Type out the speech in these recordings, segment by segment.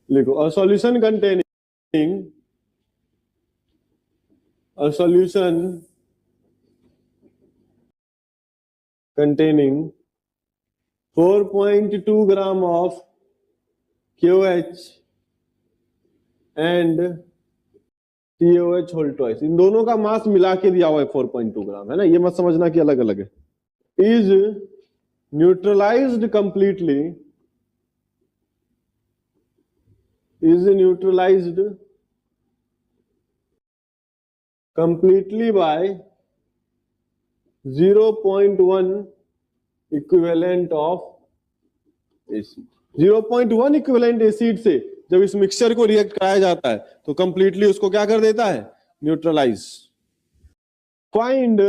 लिखो a solution containing 4.2 gram of KOH and COH whole twice, इन दोनों का मास मिला के दिया हुआ है 4.2 ग्राम, है ना। ये मत समझना कि अलग अलग है। Is neutralised completely by 0.1 equivalent of acid. 0.1 equivalent acid से जब इस मिक्सचर को रिएक्ट कराया जाता है तो कंप्लीटली उसको क्या कर देता है, neutralise. Find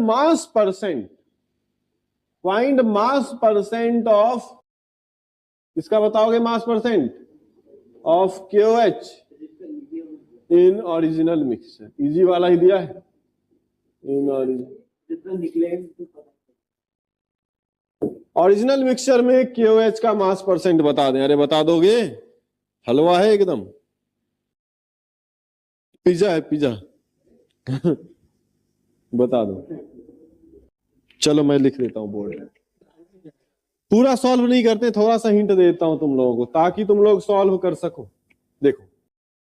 mass percent of, इसका बताओगे mass percent of KOH in original mixture. Easy वाला ही दिया है, इन ओरिजिनल मिक्सचर में KOH का मास परसेंट बता दें। अरे बता दोगे, हलवा है एकदम, पिज्जा है पिज्जा। बता दो, चलो मैं लिख देता हूं बोर्ड में। पूरा सॉल्व नहीं करते, थोड़ा सा हिंट देता हूं तुम लोगों को ताकि तुम लोग सॉल्व कर सको। देखो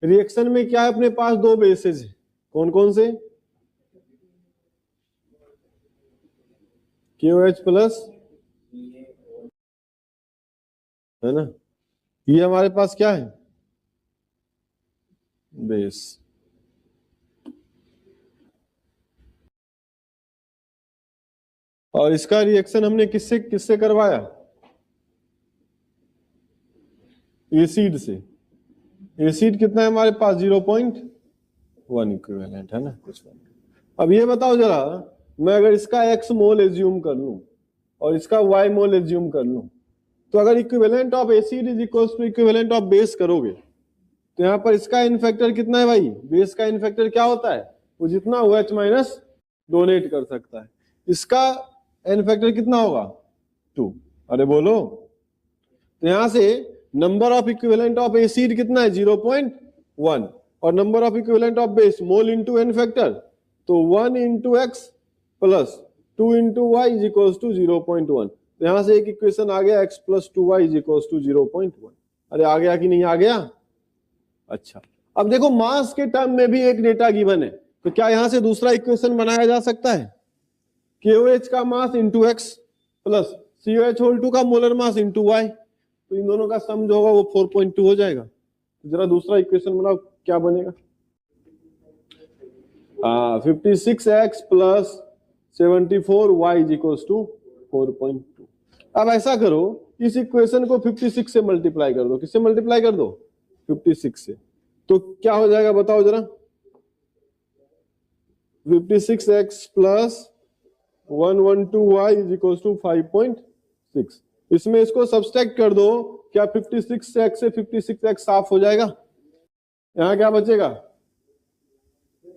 रिएक्शन में क्या है, अपने पास दो बेसेस है, कौन कौन से, KOH प्लस, है ना। ये हमारे पास क्या है, बेस। और इसका रिएक्शन हमने किससे किससे करवाया, एसिड से। एसिड कितना है हमारे पास, 0.1 इक्विवेलेंट, है ना कुछ। अब ये बताओ जरा, मैं अगर इसका X मोल एज्यूम कर लूं और इसका Y मोल एज्यूम कर लूं, तो अगर equivalent of acid is equal to equivalent of base करोगे तो यहाँ पर इसका इन फैक्टर कितना है भाई, बेस का इन फैक्टर क्या होता है, वो जितना OH माइनस डोनेट कर सकता है। इसका इन फैक्टर कितना होगा, 2। अरे बोलो, तो यहां से number of equivalent of acid कितना है, 0.1, और number of equivalent of base mole into n factor, तो 1 into x plus 2 into y is equal to 0.1। तो यहां से एक इक्वेशन आ गया, x plus 2y is equal to 0.1। अरे आ गया कि नहीं आ गया। अच्छा, अब देखो मास के टर्म में भी एक डेटा गिवन है, तो क्या यहां से दूसरा इक्वेशन बनाया जा सकता है, KOH का mass into x plus COH whole 2 का मोलर मास इंटू वाई, तो इन दोनों का सम जो होगा वो 4.2 हो जाएगा। तो जरा दूसरा इक्वेशन बनाओ, क्या बनेगा, 56x plus 74y is equal to 4.2। अब ऐसा करो, इस इक्वेशन को 56 से मल्टीप्लाई कर दो। किससे मल्टीप्लाई कर दो, 56 से, तो क्या हो जाएगा बताओ जरा, 56x plus 112y is equal to 5.6। इसमें इसको सब्सट्रैक्ट कर दो, क्या 56 से x से 56x साफ हो जाएगा, यहां क्या बचेगा,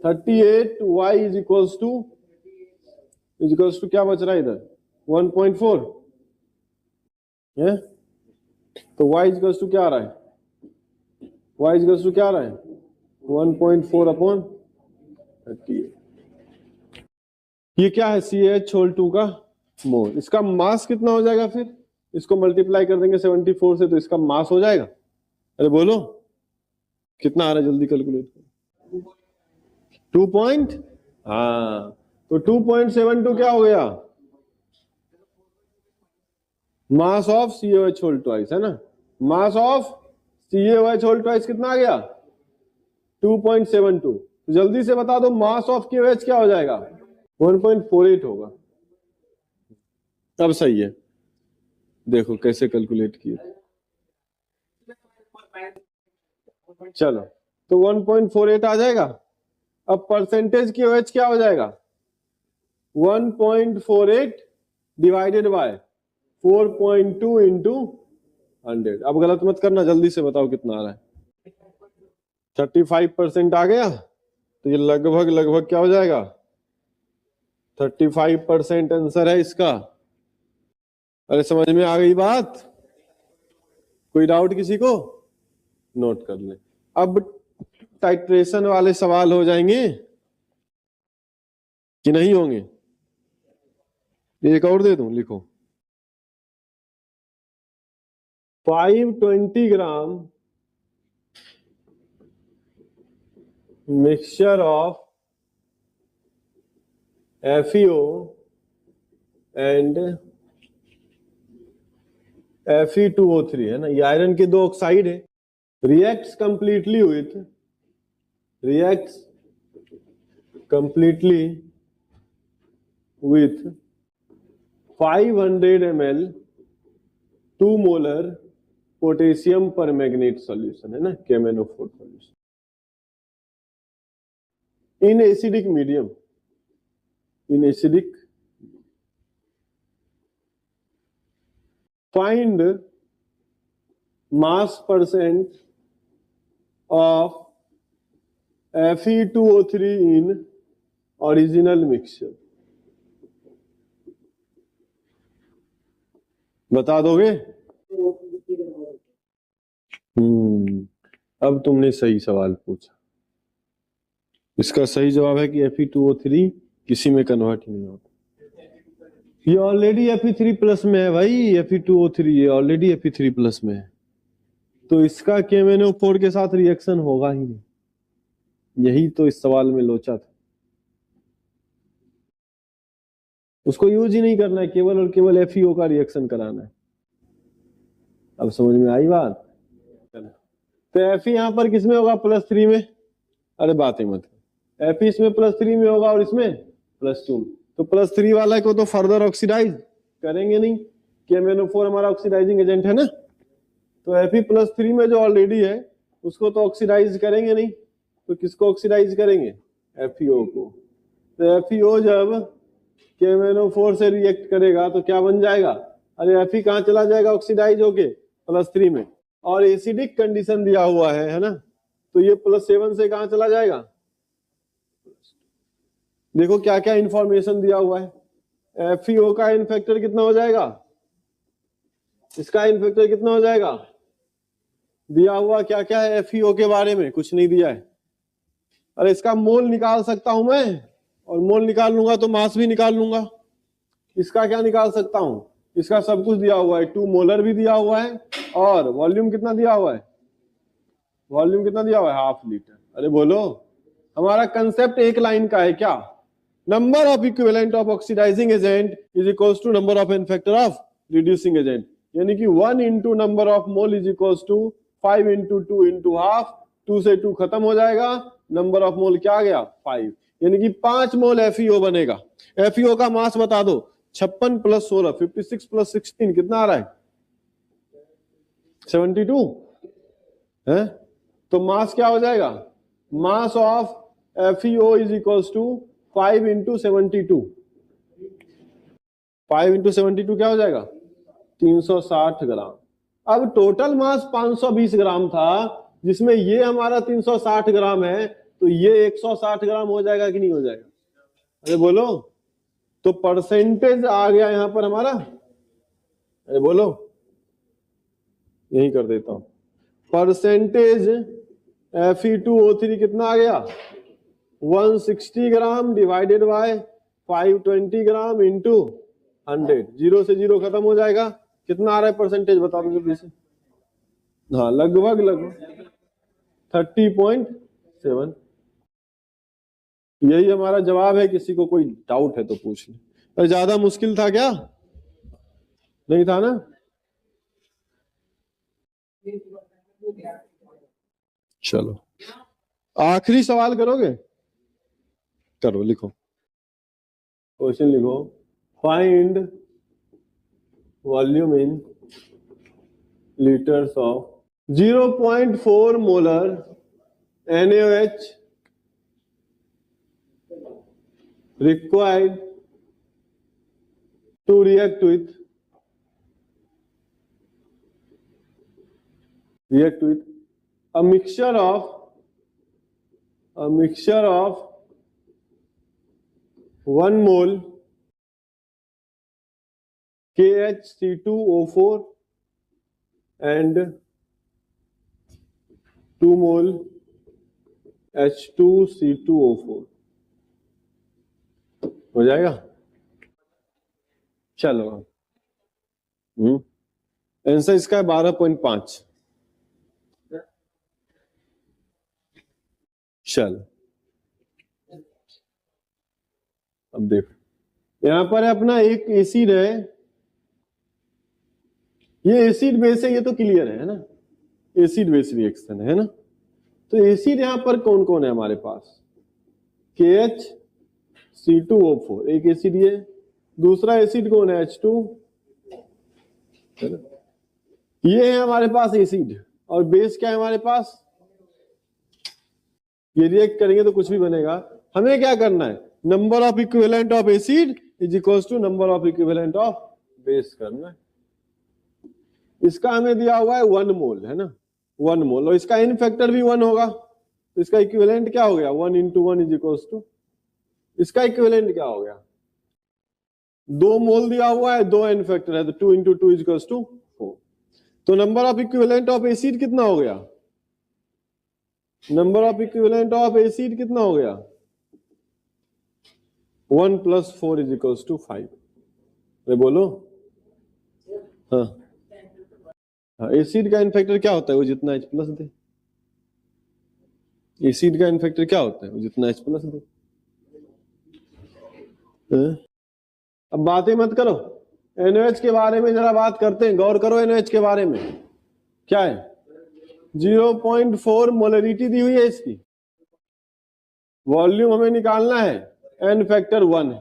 38y इज इक्वल टू क्या बच रहा है इधर, 1.4 है। तो y इज इक्वल टू क्या आ रहा है, y इज इक्वल टू क्या आ रहा है, 1.4 अपॉन 38। ये क्या है, CH होल 2 का मोल। इसका मास कितना हो जाएगा, फिर इसको मल्टीप्लाई कर देंगे 74 से, तो इसका मास हो जाएगा। अरे बोलो कितना आ रहा है, जल्दी कैलकुलेट करो। 2 हाँ, तो 2.72 क्या हो गया, mass of COH whole twice, है ना। Mass of COH whole twice कितना आ गया, 2.72। तो जल्दी से बता दो मास ऑफ KOH क्या हो जाएगा, 1.48 होगा। अब सही है, देखो कैसे कैलकुलेट किए। चलो, तो 1.48 आ जाएगा। अब परसेंटेज KOH क्या हो जाएगा, 1.48 डिवाइडेड बाय 4.2 इंटू 100। अब गलत मत करना, जल्दी से बताओ कितना आ रहा है, 35% आ गया। तो ये लगभग क्या हो जाएगा, 35% आंसर है इसका। अरे समझ में आ गई बात, कोई डाउट किसी को? नोट कर ले। अब टाइट्रेशन वाले सवाल हो जाएंगे कि नहीं होंगे? एक और दे दूं, लिखो। 520 gram mixture of FeO and Fe2O3 है ना, ये आयरन के दो ऑक्साइड है, reacts completely with 500 ml 2 molar potassium पर मैग्नेट सॉल्यूशन है ना, KMnO4 solution in acidic medium, in acidic. Find mass percent of Fe2O3 in original mixture. बता दोगे? अब तुमने सही सवाल पूछा। इसका सही जवाब है कि Fe2O3 किसी में कन्वर्ट ही नहीं होता। ये ऑलरेडी Fe3 प्लस में है भाई, Fe2O3 ये ऑलरेडी Fe3 प्लस में है, तो इसका KMnO4 के साथ रिएक्शन होगा ही नहीं। यही तो इस सवाल में लोचा था, उसको यूज ही नहीं करना है, केवल और केवल FeO का रिएक्शन कराना है। अब समझ में आई बात? तो Fe यहां पर किसमें होगा? +3 में। अरे बात ही मत, Fe इसमें +3 में होगा और इसमें +2 में, तो +3 वाला को तो फर्दर ऑक्सीडाइज करेंगे नहीं, KMnO4 हमारा ऑक्सीडाइजिंग एजेंट है ना, तो Fe +3 में जो ऑलरेडी है उसको तो ऑक्सीडाइज करेंगे नहीं, तो किसको ऑक्सीडाइज करेंगे? FeO को। तो FeO जब KMnO4 से रिएक्ट करेगा तो क्या बन जाएगा? अरे Fe कहाँ चला जाएगा ऑक्सीडाइज होके? +3 में, और एसिडिक कंडीशन दिया हुआ है ना, तो ये +7 से कहाँ चला जाएगा? देखो क्या क्या इंफॉर्मेशन दिया हुआ है। FeO का इन फैक्टर कितना हो जाएगा? इसका इन फैक्टर कितना हो जाएगा? दिया हुआ क्या क्या है FeO के बारे में? कुछ नहीं दिया है। अरे इसका मोल निकाल सकता हूं मैं, और मोल निकाल लूंगा तो मास भी निकाल लूंगा। इसका क्या निकाल सकता हूं? इसका सब कुछ दिया हुआ है, 2 मोलर भी दिया हुआ है, और वॉल्यूम कितना दिया हुआ है? वॉल्यूम कितना दिया हुआ है? 1/2 लीटर। अरे बोलो, हमारा कंसेप्ट एक लाइन का है क्या? Number of equivalent of oxidising agent is equals to number of n factor of reducing agent, यानी कि 1 into number of mole is equals to 5 into 2 into half. 2 से 2 खत्म हो जाएगा, नंबर ऑफ मोल क्या आ गया? 5, यानी कि 5 मोल FeO बनेगा। FeO का मास बता दो। 56 + 16 56 + 16 कितना आ रहा है? 72 है। तो मास क्या हो जाएगा? Mass of FeO is equals to 5 into 72। 5 into 72 क्या हो जाएगा? 360 ग्राम। अब टोटल मास 520 ग्राम था, जिसमें ये हमारा 360 ग्राम है, तो ये 160 ग्राम हो जाएगा कि नहीं हो जाएगा? अरे बोलो, तो परसेंटेज आ गया यहां पर हमारा। अरे बोलो, यही कर देता हूं। परसेंटेज Fe2O3 कितना आ गया? 160 gram divided by 520 gram into 100। 0 से 0 खत्म हो जाएगा। कितना आ रहा है परसेंटेज? बता दो जल्दी से। हाँ, लगभग 30.7। यही हमारा जवाब है। किसी को कोई डाउट है तो पूछ ले। अरे ज्यादा मुश्किल था क्या? नहीं था ना? चलो, आखिरी सवाल करोगे? करो, लिखो क्वेश्चन, लिखो। Find volume in litres of 0.4 molar NaOH required to react with a mixture of 1 mole KHC2O4 and 2 mole H2C2O4 हो जाएगा। चलो आंसर इसका है 12.5। चलो अब देखो यहां पर है अपना एक एसिड है, ये एसिड बेस है, ये तो क्लियर है ना, एसिड बेस रिएक्शन है ना। तो एसिड यहां पर कौन कौन है हमारे पास, KHC2O4 एक एसिड, ये दूसरा एसिड कौन है H2 है ना? ये है हमारे पास एसिड, और बेस क्या है हमारे पास, ये रिएक्ट करेंगे तो कुछ भी बनेगा। हमें क्या करना है, number of equivalent of acid is equals to number of equivalent of base करना है। इसका हमें दिया हुआ है 1 मोल है ना, 1 मोल, और इसका n फैक्टर भी 1 होगा, तो इसका इक्विवेलेंट क्या हो गया, 1 × 1 इज इक्वल्स टू, इसका इक्विवेलेंट क्या हो गया, 2 मोल दिया हुआ है, 2 n फैक्टर है, तो 2 × 2 इज इक्वल्स टू 4। तो number of equivalent of acid कितना हो गया, number of equivalent of acid कितना हो गया, 1 + 4 इज इक्वल्स टू 5। अरे बोलो, हाँ एसिड का n फैक्टर क्या होता है, वो जितना H प्लस दे, एसिड का n फैक्टर क्या होता है, वो जितना H प्लस दे। अब बातें मत करो, NaOH के बारे में जरा बात करते हैं, गौर करो NaOH के बारे में। क्या है, 0.4 मोलरिटी दी हुई है इसकी, वॉल्यूम हमें निकालना है, n फैक्टर 1 है,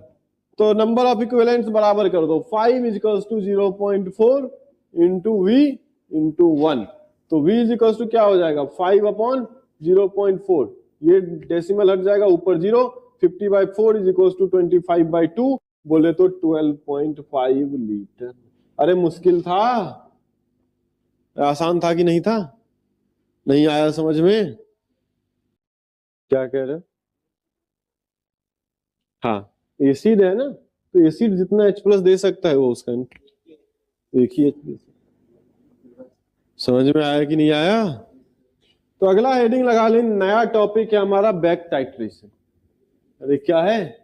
तो नंबर ऑफ इक्विवेलेंट्स बराबर कर दो, 5 = 0.4 × V × 1, तो V = क्या हो जाएगा, 5/0.4, ये डेसिमल हट जाएगा ऊपर 0, 50/4 = 25/2, बोले तो 12.5 लीटर। अरे मुश्किल था, आसान था कि नहीं था, नहीं आया समझ में, क्या कह रहे, हाँ एसिड है ना, तो एसिड जितना H प्लस दे सकता है वो उसका एक ही H, समझ में आया कि नहीं आया। तो अगला हेडिंग लगा लें, नया टॉपिक है हमारा बैक टाइट्रेशन। अरे क्या है,